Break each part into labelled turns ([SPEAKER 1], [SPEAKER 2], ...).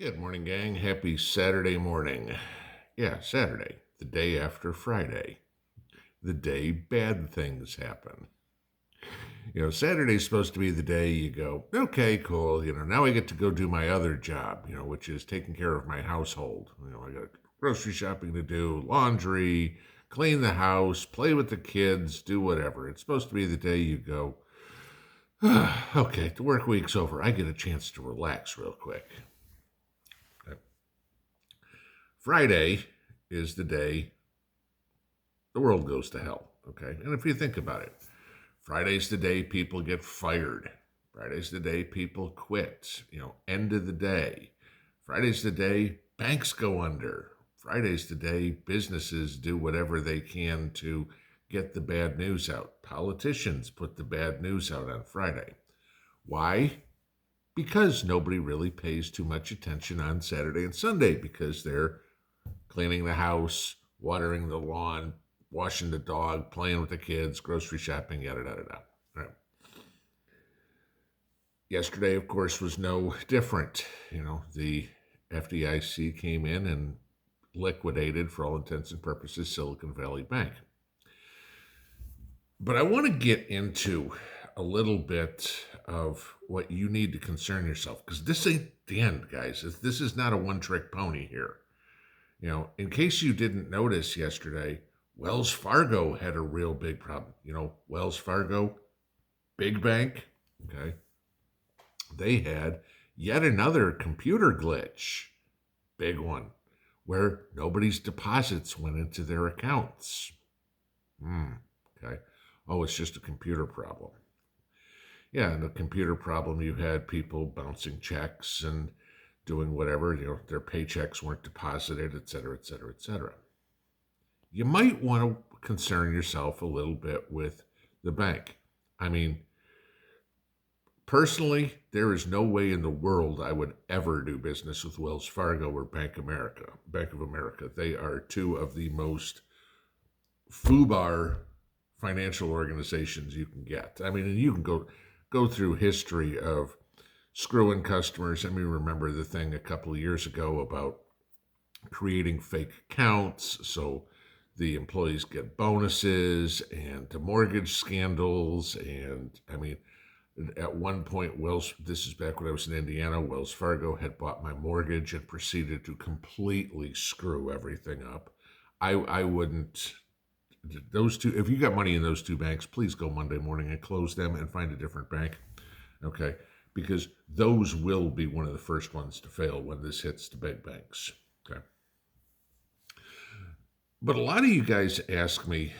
[SPEAKER 1] Good morning, gang. Happy Saturday morning. Yeah, Saturday, the day after Friday, the day bad things happen. Saturday's supposed to be the day you go, okay, cool. Now I get to go do my other job, which is taking care of my household. I got grocery shopping to do, laundry, clean the house, play with the kids, do whatever. It's supposed to be the day you go, okay, the work week's over. I get a chance to relax real quick. Friday is the day the world goes to hell. Okay. And if you think about it, Friday's the day people get fired. Friday's the day people quit. End of the day. Friday's the day banks go under. Friday's the day businesses do whatever they can to get the bad news out. Politicians put the bad news out on Friday. Why? Because nobody really pays too much attention on Saturday and Sunday because they're cleaning the house, watering the lawn, washing the dog, playing with the kids, grocery shopping, yada, yada, yada. Right. Yesterday, of course, was no different. The FDIC came in and liquidated, for all intents and purposes, Silicon Valley Bank. But I want to get into a little bit of what you need to concern yourself, because this ain't the end, guys. This is not a one-trick pony here. In case you didn't notice yesterday, Wells Fargo had a real big problem. Wells Fargo, big bank, okay? They had yet another computer glitch, big one, where nobody's deposits went into their accounts. Okay. Oh, it's just a computer problem. Yeah, and the computer problem, you had people bouncing checks and doing whatever, their paychecks weren't deposited, et cetera, et cetera, et cetera. You might want to concern yourself a little bit with the bank. I mean, personally, there is no way in the world I would ever do business with Wells Fargo or Bank of America. They are two of the most FUBAR financial organizations you can get. I mean, and you can go through history of screwing customers. I mean, remember the thing a couple of years ago about creating fake accounts so the employees get bonuses, and the mortgage scandals. And I mean, at one point, this is back when I was in Indiana, Wells Fargo had bought my mortgage and proceeded to completely screw everything up. I wouldn't, those two, if you got money in those two banks, please go Monday morning and close them and find a different bank. Okay. Because those will be one of the first ones to fail when this hits the big banks. Okay. But a lot of you guys ask me,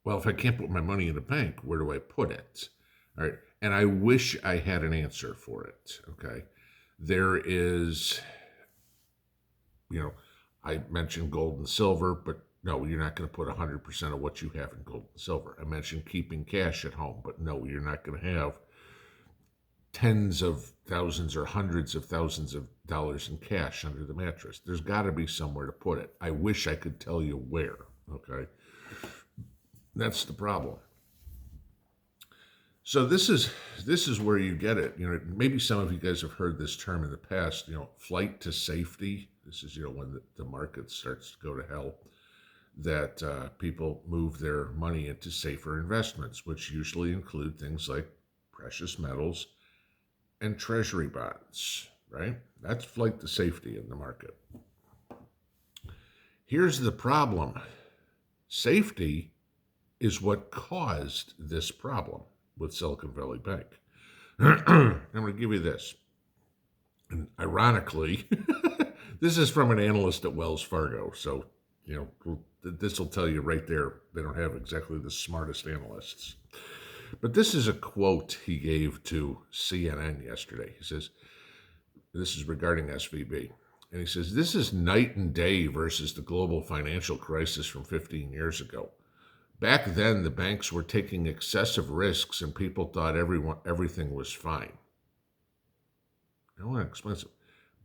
[SPEAKER 1] well, if I can't put my money in a bank, where do I put it? All right. And I wish I had an answer for it. Okay. There is, I mentioned gold and silver, but no, you're not going to put 100% of what you have in gold and silver. I mentioned keeping cash at home, but no, you're not going to have tens of thousands or hundreds of thousands of dollars in cash under the mattress. There's got to be somewhere to put it. I wish I could tell you where. Okay. That's the problem. So this is where you get it. Maybe some of you guys have heard this term in the past, flight to safety. This is, when the market starts to go to hell, that people move their money into safer investments, which usually include things like precious metals and treasury bonds, right? That's flight to safety in the market. Here's the problem. Safety is what caused this problem with Silicon Valley Bank. I'm going to give you this. And ironically, this is from an analyst at Wells Fargo. So, this will tell you right there, they don't have exactly the smartest analysts. But this is a quote he gave to CNN yesterday. He says, this is regarding SVB. And he says, this is night and day versus the global financial crisis from 15 years ago. Back then, the banks were taking excessive risks and people thought everything was fine. I want to explain something.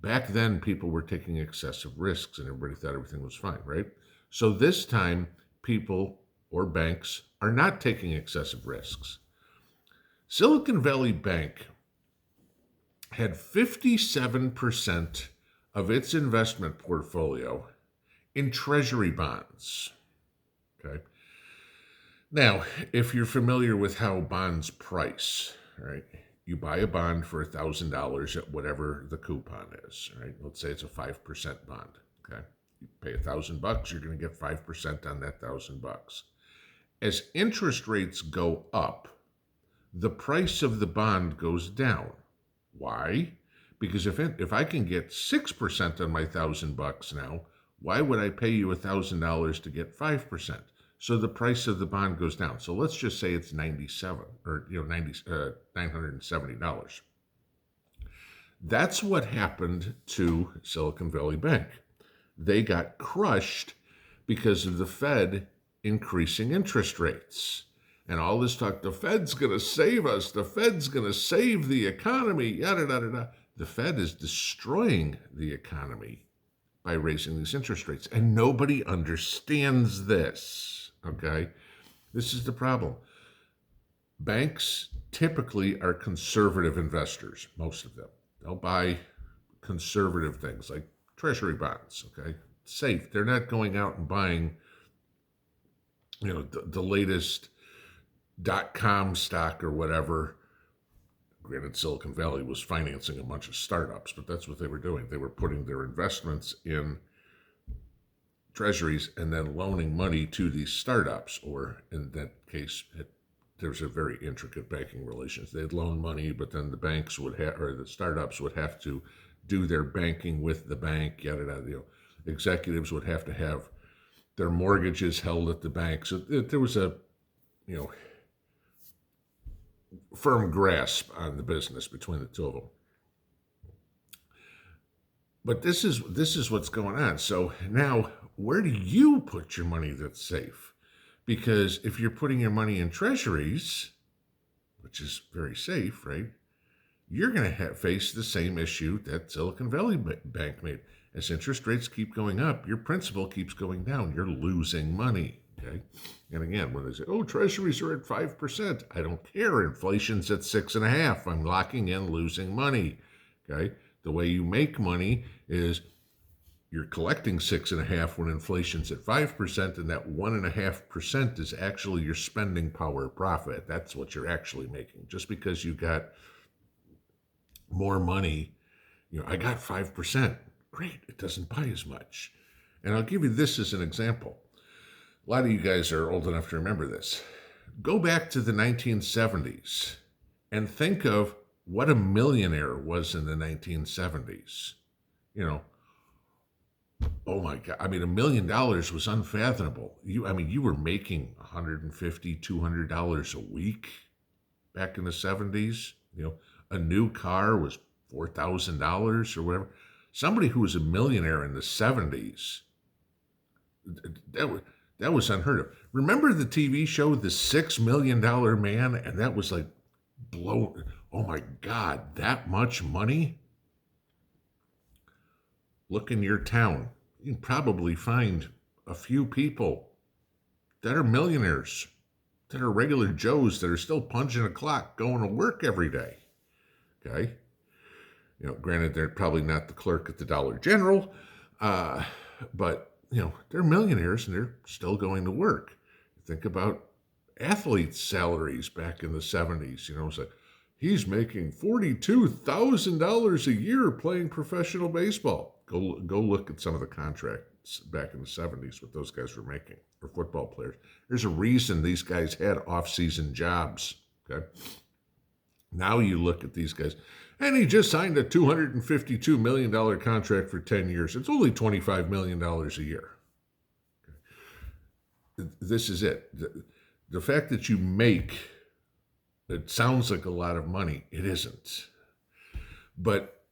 [SPEAKER 1] Back then, people were taking excessive risks and everybody thought everything was fine, right? So this time, people or banks are not taking excessive risks. Silicon Valley Bank had 57% of its investment portfolio in Treasury bonds. Okay. Now, if you're familiar with how bonds price, right? You buy a bond for $1,000 at whatever the coupon is, right? Let's say it's a 5% bond. Okay. You pay $1,000, you're going to get 5% on that $1,000. As interest rates go up, the price of the bond goes down. Why? Because if I can get 6% on my $1,000 now, why would I pay you $1,000 to get 5%? So the price of the bond goes down. So let's just say it's $970. That's what happened to Silicon Valley Bank. They got crushed because of the Fed increasing interest rates. And all this talk, the Fed's going to save us, the Fed's going to save the economy, yada, yada, yada. The Fed is destroying the economy by raising these interest rates. And nobody understands this, okay? This is the problem. Banks typically are conservative investors, most of them. They'll buy conservative things like Treasury bonds, okay? Safe. They're not going out and buying, the latest .com stock or whatever. Granted, Silicon Valley was financing a bunch of startups, but that's what they were doing. They were putting their investments in Treasuries and then loaning money to these startups, or in that case, there's a very intricate banking relations. They'd loan money, but then the banks would have, or the startups would have to do their banking with the bank, yada, yada. Executives would have to have their mortgages held at the bank. So there was a, firm grasp on the business between the two of them. But this is what's going on. So now, where do you put your money that's safe? Because if you're putting your money in Treasuries, which is very safe, right? You're going to face the same issue that Silicon Valley Bank made. As interest rates keep going up, your principal keeps going down. You're losing money. Okay. And again, when they say, "Oh, Treasuries are at 5%," I don't care. Inflation's at 6.5%. I'm locking in, losing money. Okay. The way you make money is you're collecting 6.5% when inflation's at 5%, and that 1.5% is actually your spending power profit. That's what you're actually making. Just because you got more money, I got 5%. Great. It doesn't buy as much. And I'll give you this as an example. A lot of you guys are old enough to remember this. Go back to the 1970s and think of what a millionaire was in the 1970s. Oh my God. I mean, $1 million was unfathomable. You were making $150, $200 a week back in the 70s. A new car was $4,000 or whatever. Somebody who was a millionaire in the 70s, that was unheard of. Remember the TV show, The $6 Million Man? And that was like, oh my God, that much money? Look in your town. You can probably find a few people that are millionaires, that are regular Joes, that are still punching a clock, going to work every day. Okay? Granted, they're probably not the clerk at the Dollar General, but they're millionaires and they're still going to work. Think about athletes' salaries back in the 70s. It's like, he's making $42,000 a year playing professional baseball. Go look at some of the contracts back in the 70s what those guys were making for football players. There's a reason these guys had off-season jobs. Okay. Now you look at these guys, and he just signed a $252 million contract for 10 years. It's only $25 million a year. Okay. This is it. The fact that you make, it sounds like a lot of money. It isn't. But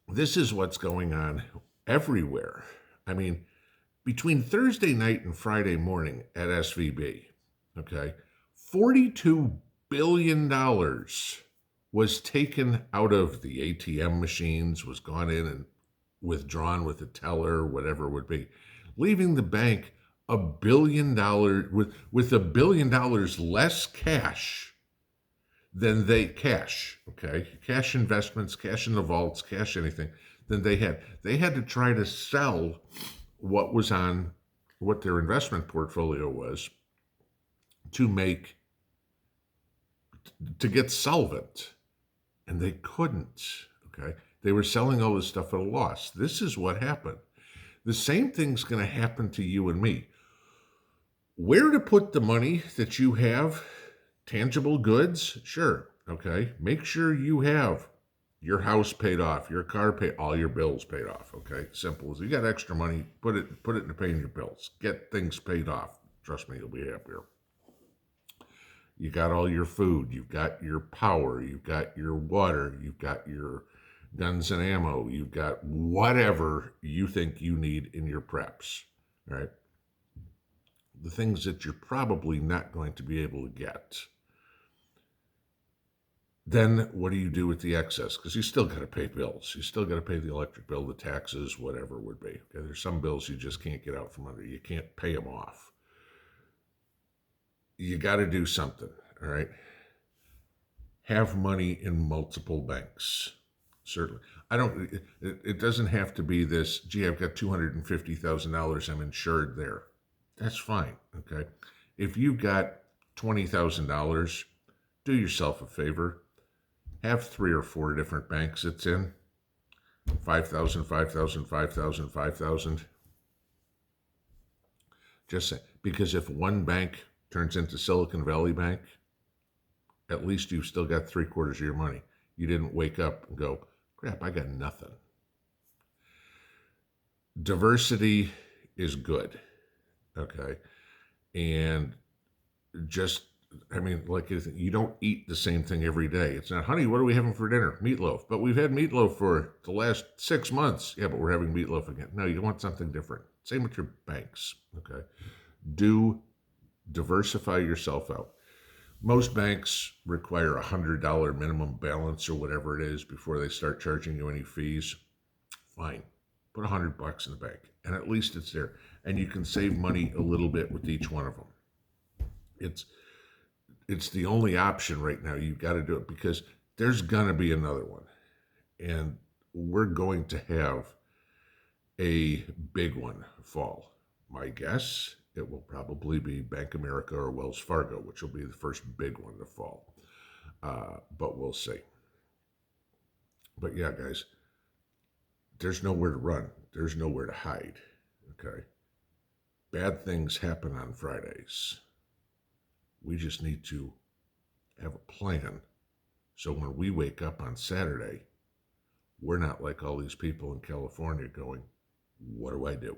[SPEAKER 1] this is what's going on everywhere. I mean, between Thursday night and Friday morning at SVB, okay, $42 billion was taken out of the ATM machines, was gone in and withdrawn with a teller, whatever it would be, leaving the bank $1 billion with $1 billion less cash then they cash, okay, cash investments, cash in the vaults, cash anything. Then they had to try to sell what was on what their investment portfolio was to make to get solvent, and they couldn't. Okay, they were selling all this stuff at a loss. This is what happened. The same thing's going to happen to you and me. Where to put the money that you have? Tangible goods? Sure. Okay. Make sure you have your house paid off, your car paid, all your bills paid off. Okay. Simple as you got extra money, put it into paying your bills. Get things paid off. Trust me, you'll be happier. You got all your food, you've got your power, you've got your water, you've got your guns and ammo, you've got whatever you think you need in your preps. All right. The things that you're probably not going to be able to get. Then what do you do with the excess? Because you still got to pay bills. You still got to pay the electric bill, the taxes, whatever it would be. Okay? There's some bills you just can't get out from under. You can't pay them off. You got to do something, all right? Have money in multiple banks. Certainly. It doesn't have to be this, gee, I've got $250,000, I'm insured there. That's fine, okay? If you've got $20,000, do yourself a favor. Have 3 or 4 different banks it's in. 5,000, 5,000, 5,000, 5,000. Just say, because if one bank turns into Silicon Valley Bank, at least you've still got 3/4 of your money. You didn't wake up and go, crap, I got nothing. Diversity is good, okay? And just, I mean, like, you don't eat the same thing every day. It's not, honey, what are we having for dinner? Meatloaf. But we've had meatloaf for the last 6 months. Yeah, but we're having meatloaf again. No, you want something different. Same with your banks, okay? Do diversify yourself out. Most banks require $100 minimum balance or whatever it is before they start charging you any fees. Fine. Put $100 in the bank, and at least it's there. And you can save money a little bit with each one of them. It's the only option right now. You've got to do it because there's going to be another one. And we're going to have a big one fall. My guess, it will probably be Bank America or Wells Fargo, which will be the first big one to fall. But we'll see. But yeah, guys, there's nowhere to run. There's nowhere to hide. Okay. Bad things happen on Fridays. We just need to have a plan so when we wake up on Saturday, we're not like all these people in California going, what do I do?